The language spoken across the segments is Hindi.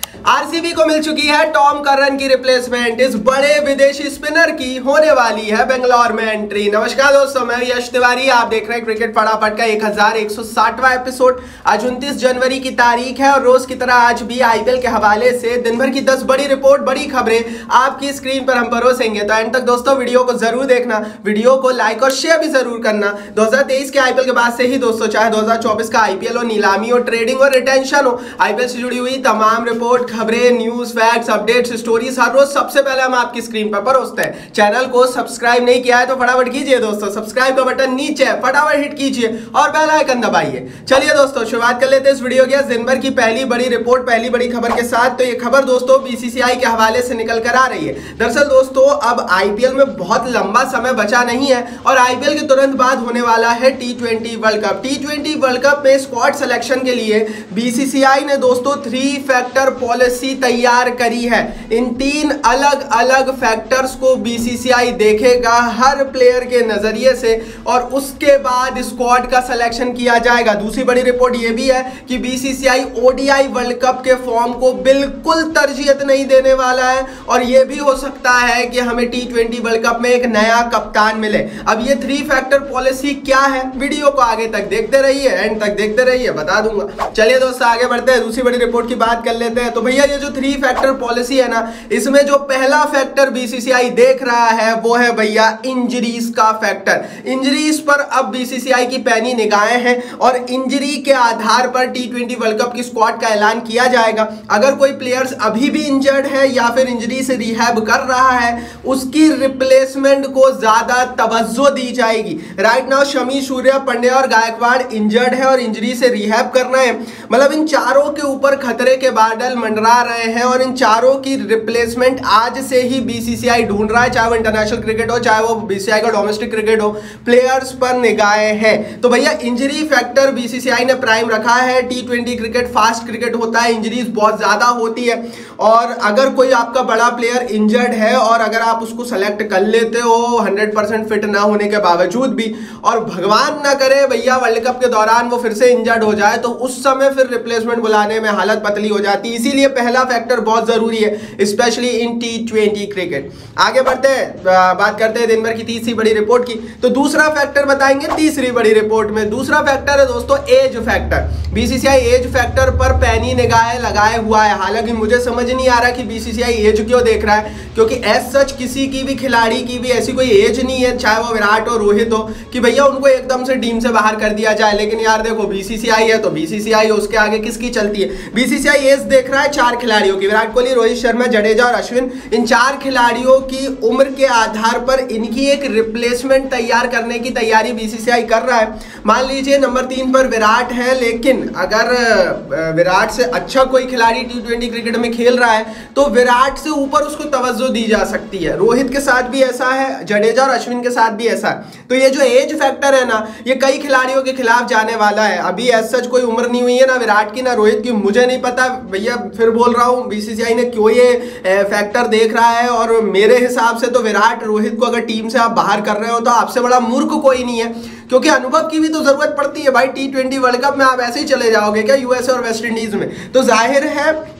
आरसीबी को मिल चुकी है टॉम करन की रिप्लेसमेंट। इस बड़े विदेशी स्पिनर की होने वाली है बेंगलोर में एंट्री। नमस्कार दोस्तों, मैं यश तिवारी, आप देख रहे हैं क्रिकेट फटाफट का 1160वां एपिसोड। आज 29 जनवरी की तारीख है और रोज की तरह आज भी आईपीएल के हवाले से दिन भर की 10 बड़ी रिपोर्ट, बड़ी खबरें आपकी स्क्रीन पर हम परोसेंगे। तो एंड तक दोस्तों वीडियो को जरूर देखना, वीडियो को लाइक और शेयर भी जरूर करना। 2023 के आईपीएल के बाद से ही दोस्तों, चाहे 2024 का आईपीएल हो, नीलामी हो, ट्रेडिंग और रिटेंशन हो, आईपीएल से जुड़ी हुई तमाम रिपोर्ट, खबरें, न्यूज, फैक्ट्स, अपडेट्स, स्टोरीज हर रोज सबसे पहले हम आपकी स्क्रीन पर परोसते हैं। चैनल को सब्सक्राइब नहीं किया है तो फटाफट कीजिए दोस्तों, सब्सक्राइब का बटन नीचे है, फटाफट हिट कीजिए और बेल आइकन दबाइए। चलिए दोस्तों शुरुआत कर लेते हैं इस वीडियो की दिन भर की पहली बड़ी रिपोर्ट, पहली बड़ी खबर के साथ। तो ये खबर दोस्तों बीसीसीआई के हवाले से निकल कर आ रही है। दरअसल दोस्तों अब आईपीएल में बहुत लंबा समय बचा नहीं है और आईपीएल के तुरंत बाद होने वाला है टी20 वर्ल्ड कप। टी20 वर्ल्ड कप में स्क्वाड सिलेक्शन के लिए बीसीसीआई ने दोस्तों 3 फैक्टर पॉलिसी तैयार करी है। इन 3 अलग अलग फैक्टर्स को बीसीसीआई देखेगा हर प्लेयर के नजरिए से और उसके बाद स्क्वाड का सिलेक्शन किया जाएगा। दूसरी बड़ी रिपोर्ट यह भी है कि बीसीसीआई ओडीआई वर्ल्ड कप के फॉर्म को बिल्कुल तरजीहत नहीं देने वाला है और यह भी हो सकता है कि हमें टी20 वर्ल्ड कप में एक नया कप्तान मिले। अब ये 3 फैक्टर पॉलिसी क्या है, वीडियो को आगे तक देखते रहिए, एंड तक देखते रहिए, बता दूंगा। चलिए दोस्तों आगे बढ़ते हैं, दूसरी बड़ी रिपोर्ट की बात कर लेते हैं। तो भैया ये जो 3 फैक्टर पॉलिसी है ना, इसमें जो पहला फैक्टर बीसीसीआई देख रहा है वो है भैया इंजरीज का फैक्टर। इंजरीज पर अब बीसीसीआई की पैनी निगाहें हैं और इंजरी के आधार पर टी20 वर्ल्ड कप की स्क्वाड का ऐलान किया जाएगा। अगर कोई प्लेयर्स अभी भी इंजर्ड है या फिर इंजरी से रिहैब कर रहा है, उसकी रिप्लेसमेंट को ज्यादा तवज्जो दी जाएगी। राइट नाउ शमी, सूर्या, पंड्या और गायकवाड़ इंजर्ड है और इंजरी से रिहैब करना है। मतलब इन चारों के ऊपर खतरे के बादल मंडरा रहे हैं और इन चारों की रिप्लेसमेंट आज से ही बीसीसीआई ढूंढ रहा है, चाहे वो इंटरनेशनल क्रिकेट हो, चाहे वो बीसीसीआई का डोमेस्टिक क्रिकेट हो। प्लेयर्स पर निगाहें हैं। तो भैया इंजरी फैक्टर बीसीसीआई ने प्राइम रखा है। टी20 क्रिकेट फास्ट क्रिकेट होता है, इंजरीज बहुत ज्यादा होती है और अगर कोई आपका बड़ा प्लेयर इंजर्ड है और अगर आप उसको सेलेक्ट कर लेते हो 100% फिट ना होने के बावजूद भी, और भगवान ना करे भैया वर्ल्ड कप के दौरान वो फिर से इंजर्ड हो जाए, तो उस समय फिर रिप्लेसमेंट बुलाने में हालत पतली हो जाती है। इसीलिए पहला फैक्टर बहुत जरूरी है, स्पेशली इन टी20 क्रिकेट। आगे बढ़ते हैं, बात करते हैं दिन भर की तीसरी बड़ी रिपोर्ट की। तो दूसरा फैक्टर बताएंगे तीसरी बड़ी रिपोर्ट में। दूसरा फैक्टर है दोस्तों age factor. BCCI age factor पर पैनी निगाहें लगाए हुआ है। हालांकि मुझे समझ नहीं आ रहा कि बीसीसीआई एज क्यों देख रहा है, क्योंकि एज सच किसी की भी खिलाड़ी की भी ऐसी कोई एज नहीं है, चाहे वो विराट हो, रोहित हो, कि भैया उनको एकदम से टीम से बाहर कर दिया जाए। लेकिन यार देखो बीसीसीआई है तो बीसीसीआई, उसके आगे किसकी चलती है। बीसीसीआई एज देख रहा है 4 खिलाड़ियों की, विराट कोहली, रोहित शर्मा, जडेजा और अश्विन। इन 4 खिलाड़ियों की उम्र के आधार पर इनकी एक रिप्लेसमेंट तैयार करने की तैयारी बीसीसीआई कर रहा है। मान लीजिए नंबर 3 पर विराट है, लेकिन अगर विराट से अच्छा कोई खिलाड़ी टी20 क्रिकेट में खेल रहा है तो विराट से ऊपर उसको तवज्जो दी जा सकती है। रोहित के साथ भी ऐसा है, जडेजा और अश्विन के साथ भी ऐसा है। तो ये जो एज फैक्टर है ना, ये कई खिलाड़ियों के खिलाफ जाने वाला है। अभी एज सच कोई उम्र नहीं हुई है ना विराट की ना रोहित की, मुझे नहीं पता भैया, फिर बोल रहा हूं बीसीसीआई ने क्यों ये फैक्टर देख रहा है। और मेरे हिसाब से तो विराट, रोहित को अगर टीम से आप बाहर कर रहे हो तो आपसे बड़ा मूर्ख कोई नहीं है, क्योंकि अनुभव की भी तो जरूरत पड़ती है भाई। टी20 वर्ल्ड कप में आप ऐसे ही चले जाओगे क्या यूएसए और वेस्ट इंडीज में? तो जाहिर है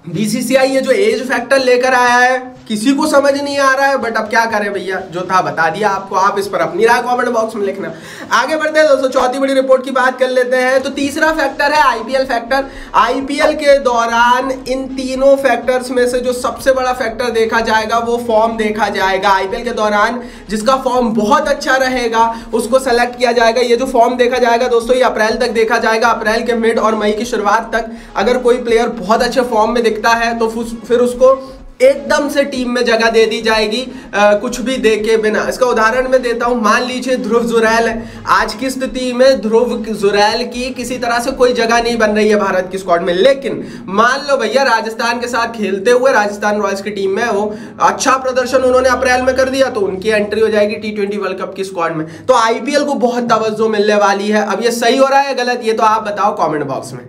बीसीसीआई ये जो एज फैक्टर लेकर आया है किसी को समझ नहीं आ रहा है, बट अब क्या करें भैया, जो था बता दिया आपको। आप इस पर अपनी राय कमेंट बॉक्स में लिखना। आगे बढ़ते हैं दोस्तों, चौथी बड़ी रिपोर्ट की बात कर लेते हैं। तो तीसरा फैक्टर है आईपीएल फैक्टर। आईपीएल के दौरान इन तीनों फैक्टर्स में से जो सबसे बड़ा फैक्टर देखा जाएगा वो फॉर्म देखा जाएगा। आईपीएल के दौरान जिसका फॉर्म बहुत अच्छा रहेगा उसको सेलेक्ट किया जाएगा। ये जो फॉर्म देखा जाएगा दोस्तों, ये अप्रैल तक देखा जाएगा। अप्रैल के मिड और मई की शुरुआत तक अगर कोई प्लेयर बहुत अच्छे फॉर्म में दिखता है तो फिर उसको एकदम से टीम में जगह दे दी जाएगी, कुछ भी दे के बिना। इसका उदाहरण मैं देता हूं, मान लीजिए ध्रुव जुरैल है। आज की स्थिति में ध्रुव जुरैल की किसी तरह से कोई जगह नहीं बन रही है भारत की स्क्वाड में, लेकिन मान लो भैया राजस्थान के साथ खेलते हुए राजस्थान रॉयल्स की टीम में वो अच्छा प्रदर्शन उन्होंने अप्रैल में कर दिया तो उनकी एंट्री हो जाएगी टी20 वर्ल्ड कप की स्क्वाड में। तो आईपीएल को बहुत तवज्जो मिलने वाली है। अब ये सही हो रहा है गलत, ये तो आप बताओ कॉमेंट बॉक्स में।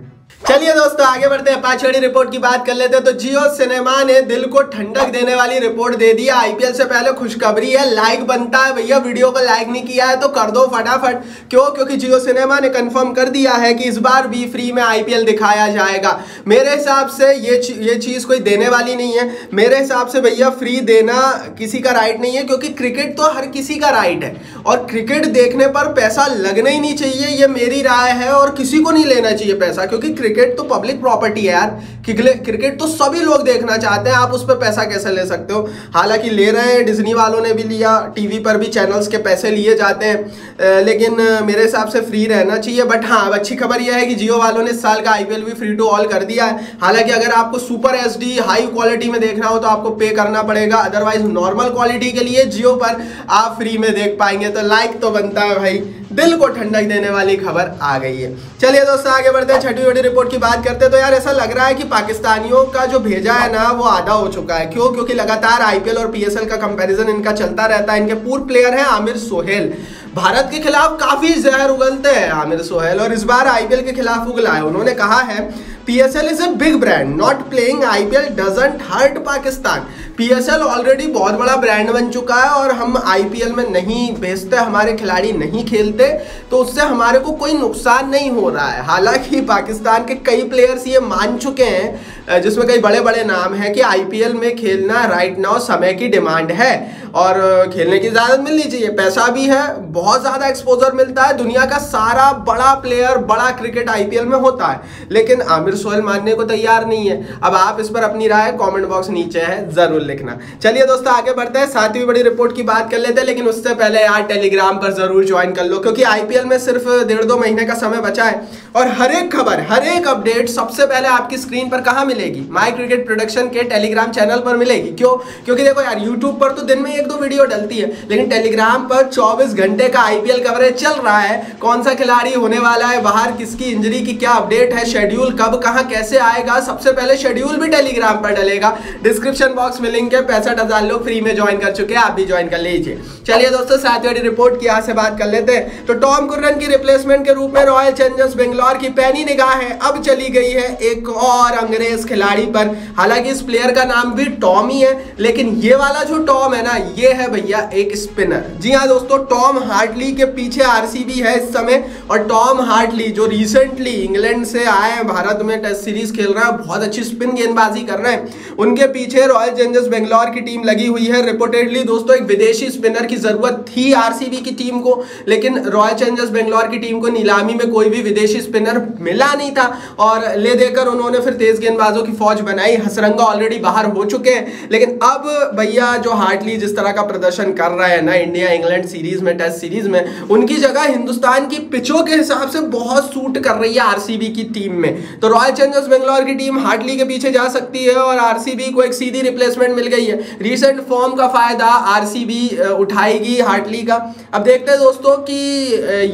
चलिए दोस्तों आगे बढ़ते हैं, पांचवी रिपोर्ट की बात कर लेते हैं। तो जियो सिनेमा ने दिल को ठंडक देने वाली रिपोर्ट दे दी है। आईपीएल से पहले खुशखबरी है, लाइक बनता है भैया, वीडियो को लाइक नहीं किया है तो कर दो फटाफट। क्यों? क्योंकि जियो सिनेमा ने कंफर्म कर दिया है कि इस बार भी फ्री में आईपीएल दिखाया जाएगा। मेरे हिसाब से ये चीज कोई देने वाली नहीं है। मेरे हिसाब से भैया फ्री देना किसी का राइट नहीं है, क्योंकि क्रिकेट तो हर किसी का राइट है और क्रिकेट देखने पर पैसा लगना ही नहीं चाहिए, ये मेरी राय है। और किसी को नहीं लेना चाहिए पैसा, क्योंकि क्रिकेट तो पब्लिक प्रॉपर्टी है यार। क्रिकेट तो सभी लोग देखना चाहते हैं, आप उस पर पैसा कैसे ले सकते हो? हालांकि ले रहे हैं, डिज्नी वालों ने भी लिया, टीवी पर भी चैनल्स के पैसे लिए जाते हैं, लेकिन मेरे हिसाब से फ्री रहना चाहिए। बट हाँ, अच्छी खबर यह है कि जियो वालों ने इस साल का आईपीएल भी फ्री टू ऑल कर दिया है। हालांकि अगर आपको सुपर एचडी हाई क्वालिटी में देखना हो तो आपको पे करना पड़ेगा, अदरवाइज नॉर्मल क्वालिटी के लिए जियो पर आप फ्री में देख पाएंगे। तो लाइक तो बनता है भाई, दिल को ठंडक देने वाली खबर आ गई है। चलिए दोस्तों आगे बढ़ते हैं, छठी बड़ी रिपोर्ट की बात करते हैं। तो यार ऐसा लग रहा है कि पाकिस्तानियों का जो भेजा है ना वो आधा हो चुका है। क्यों? क्योंकि लगातार आईपीएल और पीएसएल का कंपैरिजन इनका चलता रहता है। इनके पूर्व प्लेयर हैं आमिर सोहेल, भारत के खिलाफ काफी जहर उगलते हैं आमिर सोहेल, और इस बार आईपीएल के खिलाफ उगला है। उन्होंने कहा है PSL is a big brand, not playing IPL doesn't hurt Pakistan. PSL already बहुत बड़ा ब्रांड बन चुका है और हम IPL में नहीं भेजते, हमारे खिलाड़ी नहीं खेलते, तो उससे हमारे को कोई नुकसान नहीं हो रहा है। हालांकि पाकिस्तान के कई प्लेयर्स ये मान चुके हैं, जिसमें कई बड़े बड़े नाम हैं, कि IPL में खेलना राइट नाउ समय की डिमांड है और खेलने की इजाज़त मिलनी चाहिए। पैसा भी है, बहुत ज़्यादा एक्सपोजर मिलता है, दुनिया का सारा बड़ा प्लेयर, बड़ा क्रिकेट IPL में होता है, लेकिन आमिर सोहेल मानने को तैयार नहीं है। अब आप इस पर अपनी राय कमेंट बॉक्स नीचे है जरूर लिखना। चलिए दोस्तों आगे बढ़ते हैं, सातवीं बड़ी रिपोर्ट की बात कर लेते हैं, लेकिन उससे पहले यार टेलीग्राम पर जरूर ज्वाइन कर लो, क्योंकि आईपीएल में सिर्फ 1.5-2 महीने का समय बचा है और हर एक खबर, हर एक अपडेट सबसे पहले आपकी स्क्रीन पर कहां मिलेगी? माय क्रिकेट प्रोडक्शन के टेलीग्राम चैनल पर मिलेगी। क्यों? क्योंकि देखो यार, यूट्यूब पर तो दिन में 1-2 वीडियो डलती है, लेकिन टेलीग्राम पर 24 घंटे का आईपीएल कवरेज चल रहा है। कौन सा खिलाड़ी होने वाला है बाहर, किसकी इंजरी की क्या अपडेट है, शेड्यूल कब कहां कैसे आएगा, सबसे पहले शेड्यूल भी टेलीग्राम पर डलेगा। डिस्क्रिप्शन बॉक्स में लिंक है, 65,000 लोग फ्री में ज्वाइन कर चुके हैं, आप भी ज्वाइन कर लीजिए। चलिए दोस्तों सातवीं रिपोर्ट की यहां से बात कर लेते हैं। तो टॉम कुर्रन की रिप्लेसमेंट के रूप में रॉयल चैलेंजर्स बेंगलोर की पैनी निगाहें अब चली गई है एक और अंग्रेज खिलाड़ी पर। हालांकि इस प्लेयर का नाम भी टॉम ही है, लेकिन ये वाला जो टॉम है ना, ये है भैया एक स्पिनर। जी हाँ दोस्तों, टॉम हार्टली के पीछे आरसीबी है इस समय, और टॉम हार्टली जो रिसेंटली इंग्लैंड से आए हैं, भारत में टेस्ट सीरीज खेल रहा है, बहुत अच्छी स्पिन गेंदबाजी कर रहे हैं, उनके पीछे रॉयल चैलेंजर्स बेंगलोर की टीम लगी हुई है। रिपोर्टेडली दोस्तों एक विदेशी स्पिनर की जरूरत थी आरसीबी की टीम को, लेकिन रॉयल चैलेंजर्स बेंगलोर की टीम को नीलामी में कोई भी विदेशी स्पिनर मिला नहीं था और ले देकर उन्होंने फिर तेज गेंदबाजों की फौज बनाई। हसरंगा ऑलरेडी बाहर हो चुके हैं, लेकिन अब भैया जो हार्टली जिस तरह का प्रदर्शन कर रहा है ना इंडिया इंग्लैंड सीरीज में, टेस्ट सीरीज में, उनकी जगह हिंदुस्तान की पिचों के हिसाब से बहुत सूट कर रही है आरसीबी की टीम में। तो रॉयल चैलेंजर्स बेंगलोर की टीम हार्टली के पीछे जा सकती है और आरसीबी को एक सीधी रिप्लेसमेंट मिल गई है। रीसेंट फॉर्म का फायदा आरसीबी उठाएगी हार्टली का। अब देखते हैं दोस्तों कि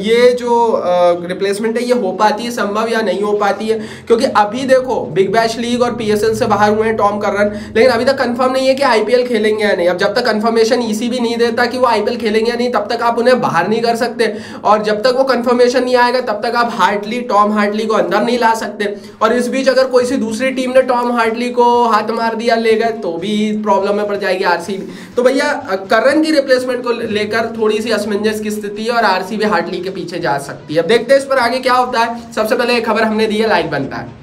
ये जो रिप्लेसमेंट है ये हो पाती है संभव या नहीं हो पाती है, क्योंकि अभी देखो बिग बैश लीग और पीएसएल से बाहर हुए हैं टॉम कर्रन, लेकिन अभी तक कंफर्म नहीं है कि आईपीएल खेलेंगे या नहीं। अब जब तक कंफर्मेशन ईसीबी नहीं देता कि वो आईपीएल खेलेंगे या नहीं, तब तक आप उन्हें बाहर नहीं कर सकते, और जब तक वो कंफर्मेशन नहीं आएगा तब तक आप टॉम हार्टली को अंदर नहीं ला सकते। और इस बीच अगर कोई सी दूसरी टीम ने टॉम हार्टली को हाथ मार दिया, ले गए, तो भी प्रॉब्लम में पड़ जाएगी आरसीबी। तो भैया कर्रन की रिप्लेसमेंट को लेकर थोड़ी सी असमंजस की स्थिति है और आरसीबी हार्टली के पीछे जा सकती है। अब देखते हैं इस पर आगे क्या होता है। सबसे पहले एक खबर हमने दी है, लाइक बनता है।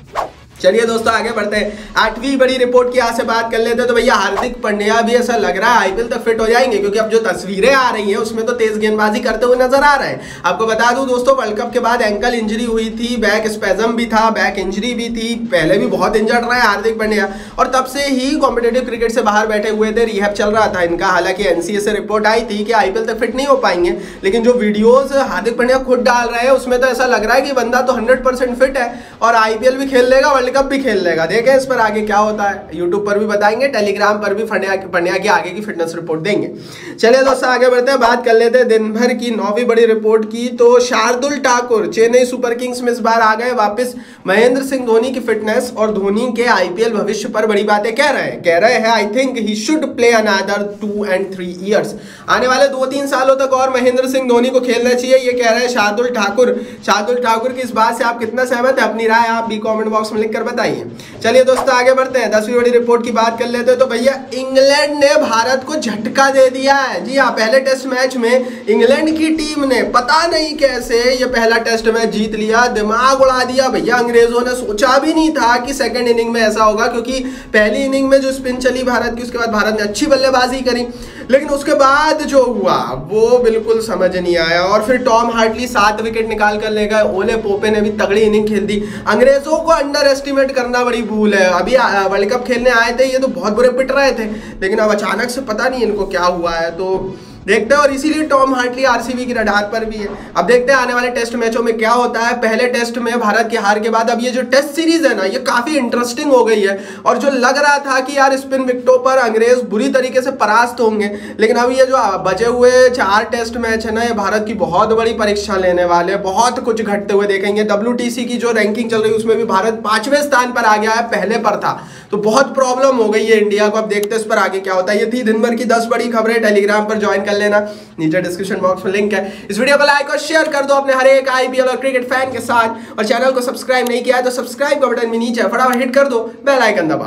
चलिए दोस्तों आगे बढ़ते हैं, आठवीं बड़ी रिपोर्ट की यहाँ से बात कर लेते हैं। तो भैया हार्दिक पांड्या भी ऐसा लग रहा है आईपीएल तक फिट हो जाएंगे, क्योंकि अब जो तस्वीरें आ रही हैं उसमें तो तेज गेंदबाजी करते हुए नजर आ रहे हैं। आपको बता दूं दोस्तों, वर्ल्ड कप के बाद एंकल इंजरी हुई थी, बैक स्पैजम भी था, बैक इंजरी भी थी, पहले भी बहुत इंजर्ड रहे हार्दिक पांड्या, और तब से ही कॉम्पिटेटिव क्रिकेट से बाहर बैठे हुए थे, रिहैब चल रहा था इनका। हालांकि एनसीए से रिपोर्ट आई थी कि आईपीएल तक फिट नहीं हो पाएंगे, लेकिन जो वीडियोज हार्दिक पांड्या खुद डाल रहे हैं उसमें तो ऐसा लग रहा है कि बंदा तो 100% फिट है और आईपीएल भी खेल लेगा, वर्ल्ड वर्ल्ड कप भी खेल लेगा। देखें इस पर आगे क्या होता है, यूट्यूब पर भी बताएंगे, टेलीग्राम पर भी पंड्या की आगे की फिटनेस रिपोर्ट देंगे। चलिए दोस्तों आगे बढ़ते हैं, बात कर लेते हैं दिन भर की 9वीं बड़ी रिपोर्ट की। तो शार्दुल ठाकुर चेन्नई सुपर किंग्स में इस बार आ गए वापस। महेंद्र सिंह धोनी की फिटनेस और धोनी के आईपीएल भविष्य पर बड़ी बातें कह रहे हैं I think he should play another 2 and 3 years। आने वाले 2-3 सालों तक और महेंद्र सिंह धोनी को खेलना चाहिए, ये कह रहे हैं शार्दुल ठाकुर। शार्दुल ठाकुर की इस बात से आप कितना सहमत है, अपनी राय आप भी कमेंट बॉक्स में लिखकर बताइए। चलिए दोस्तों आगे बढ़ते हैं, 10वीं बड़ी रिपोर्ट की बात कर लेते हैं। तो भैया इंग्लैंड ने भारत को झटका दे दिया है। जी हाँ, पहले टेस्ट मैच में इंग्लैंड की टीम ने पता नहीं कैसे ये पहला टेस्ट मैच जीत लिया, दिमाग उड़ा दिया भैया। अंग्रेजों ने सोचा भी नहीं था कि सेकंड इनिंग में ऐसा होगा, क्योंकि पहली इनिंग में जो स्पिन चली भारत की, उसके बाद भारत ने अच्छी बल्लेबाजी करी, लेकिन उसके बाद जो हुआ वो बिल्कुल समझ नहीं आया। और फिर टॉम हार्टली 7 विकेट निकाल कर ले गए, ओले पोपे ने भी तगड़ी इनिंग खेल दी। अंग्रेजों को अंडर एस्टिमेट करना बड़ी भूल है। अभी वर्ल्ड कप खेलने आए थे, ये तो बहुत बुरे पिट रहे थे, लेकिन अब अचानक से पता नहीं इनको क्या हुआ है, तो देखते हैं। और इसीलिए टॉम हार्टली आरसीबी की रडार पर भी है। अब देखते हैं आने वाले टेस्ट मैचों में क्या होता है। पहले टेस्ट में भारत की हार के बाद अब ये जो टेस्ट सीरीज है ना, ये काफी इंटरेस्टिंग हो गई है। और जो लग रहा था कि यार स्पिन विकेटों पर अंग्रेज बुरी तरीके से परास्त होंगे, लेकिन अब ये जो बचे हुए 4 टेस्ट मैच है ना, ये भारत की बहुत बड़ी परीक्षा लेने वाले हैं। बहुत कुछ घटते हुए देखेंगे। WTC की जो रैंकिंग चल रही है उसमें भी भारत 5वें स्थान पर आ गया है, पहले पर था, तो बहुत प्रॉब्लम हो गई है इंडिया को। अब देखते हैं इस पर आगे क्या होता है। ये थी दिन भर की 10 बड़ी खबरें। टेलीग्राम पर ज्वाइन कर लेना, नीचे डिस्क्रिप्शन बॉक्स में लिंक है। इस वीडियो को लाइक और शेयर कर दो अपने हर एक आईपीएल और क्रिकेट फैन के साथ। और चैनल को सब्सक्राइब नहीं किया है तो सब्सक्राइब का बटन भी नीचे फटाफट हिट कर दो, बेल आइकन दबाओ।